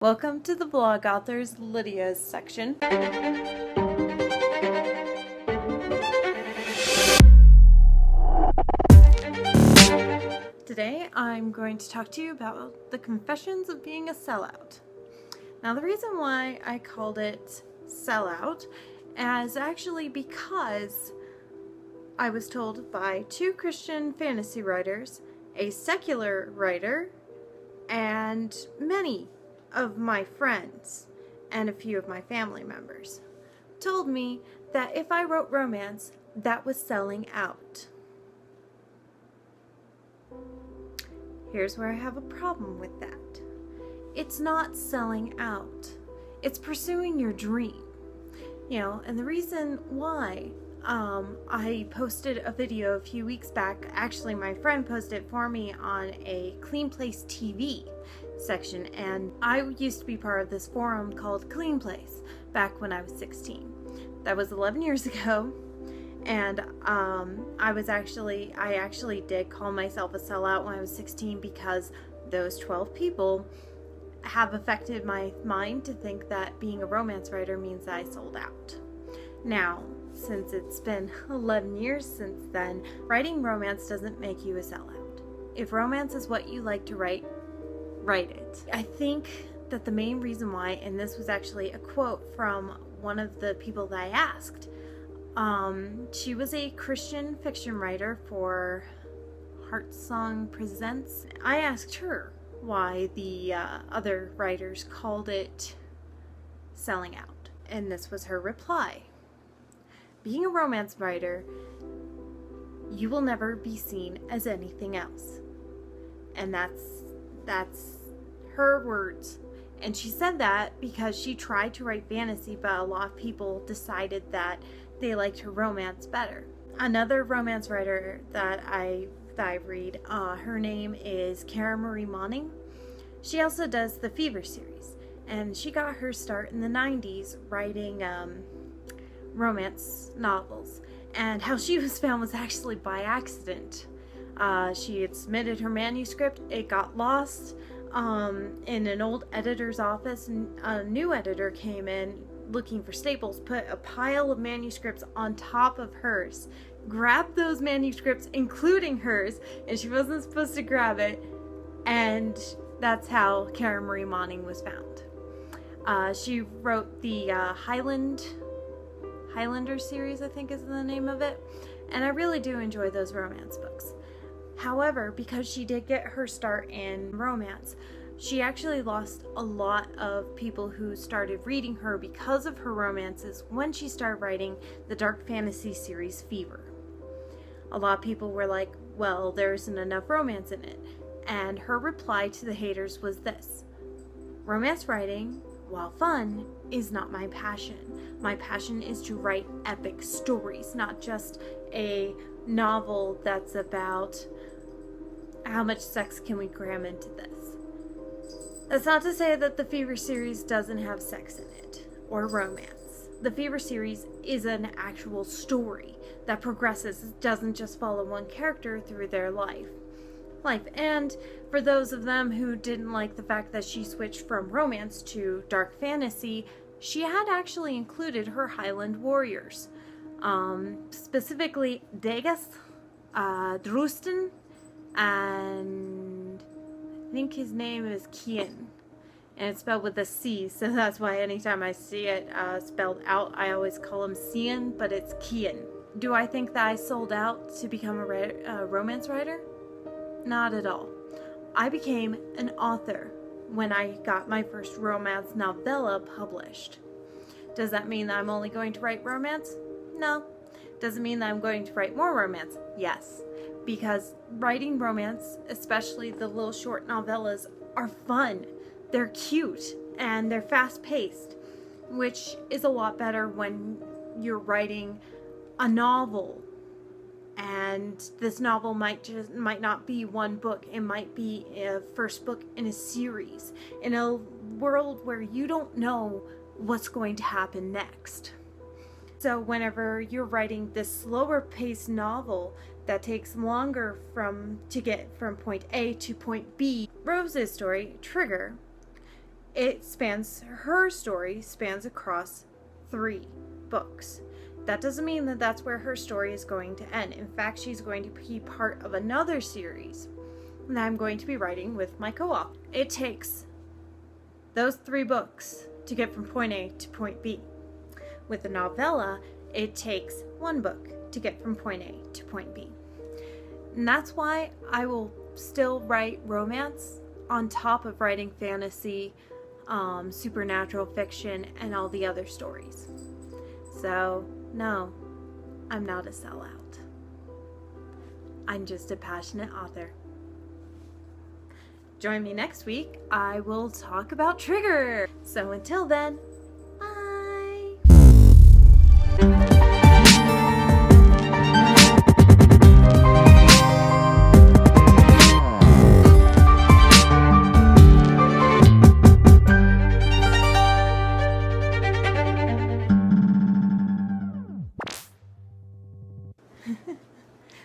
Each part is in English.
Welcome to the Vlogauthors Lydia's section. Today I'm going to talk to you about the confessions of being a sellout. Now the reason why I called it sellout is actually because I was told by two Christian fantasy writers, a secular writer, and many of my friends and a few of my family members told me that if I wrote romance, that was selling out. Here's where I have a problem with that. It's not selling out. It's pursuing your dream. And the reason why I posted a video a few weeks back, actually my friend posted it for me on a Clean Place TV section, and I used to be part of this forum called Clean Place back when I was 16. That was 11 years ago, and I actually did call myself a sellout when I was 16 because those 12 people have affected my mind to think that being a romance writer means that I sold out. Now, since it's been 11 years since then, writing romance doesn't make you a sellout. If romance is what you like to write, write it. I think that the main reason why, and this was actually a quote from one of the people that I asked, she was a Christian fiction writer for Heart Song Presents. I asked her why the other writers called it selling out, and this was her reply. Being a romance writer, you will never be seen as anything else. And that's her words. And she said that because she tried to write fantasy, but a lot of people decided that they liked her romance better. Another romance writer that I read, her name is Kara Marie Moning. She also does the Fever series, and she got her start in the 90s writing romance novels. And how she was found was actually by accident. She had submitted her manuscript, it got lost in an old editor's office, and a new editor came in looking for staples, put a pile of manuscripts on top of hers, grabbed those manuscripts, including hers, and she wasn't supposed to grab it, and that's how Kara Marie Moning was found. She wrote the Highlander series, I think is the name of it, and I really do enjoy those romance books. However, because she did get her start in romance, she actually lost a lot of people who started reading her because of her romances when she started writing the dark fantasy series Fever. A lot of people were like, well, there isn't enough romance in it. And her reply to the haters was this: romance writing, while fun, is not my passion. My passion is to write epic stories, not just a novel that's about how much sex can we cram into this. That's not to say that the Fever series doesn't have sex in it, or romance. The Fever series is an actual story that progresses. It doesn't just follow one character through their life. And for those of them who didn't like the fact that she switched from romance to dark fantasy, she had actually included her Highland warriors. Specifically Degas, Drustin, and I think his name is Kian. And it's spelled with a C, so that's why anytime I see it spelled out, I always call him Cian, but it's Kian. Do I think that I sold out to become a romance writer? Not at all. I became an author when I got my first romance novella published. Does that mean that I'm only going to write romance? No. Does it mean that I'm going to write more romance? Yes. Because writing romance, especially the little short novellas, are fun. They're cute and they're fast-paced, which is a lot better when you're writing a novel. And this novel might not be one book. It might be a first book in a series, in a world where you don't know what's going to happen next. So whenever you're writing this slower paced novel that takes longer to get from point A to point B, Rose's story, Trigger, her story spans across 3 books. That doesn't mean that that's where her story is going to end. In fact, she's going to be part of another series that I'm going to be writing with my co-author. It takes those 3 books to get from point A to point B. With a novella, it takes 1 book to get from point A to point B. And that's why I will still write romance on top of writing fantasy, supernatural fiction, and all the other stories. So, no, I'm not a sellout. I'm just a passionate author. Join me next week. I will talk about Trigger. So until then, bye.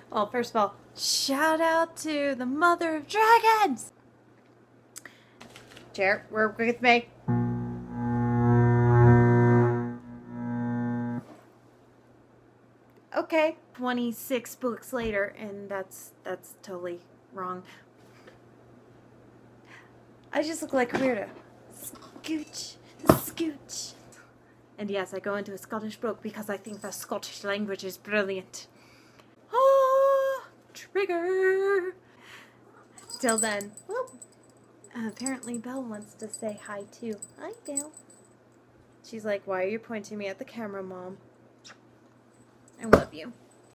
Well, first of all, shout out to the mother of dragons! Jared, work with me. Okay, 26 books later, and that's totally wrong. I just look like a weirdo. Scooch, scooch. And yes, I go into a Scottish book because I think the Scottish language is brilliant. Oh, Trigger! Till then, whoop. Apparently Belle wants to say hi too. Hi, Belle. She's like, why are you pointing me at the camera, Mom? I love you.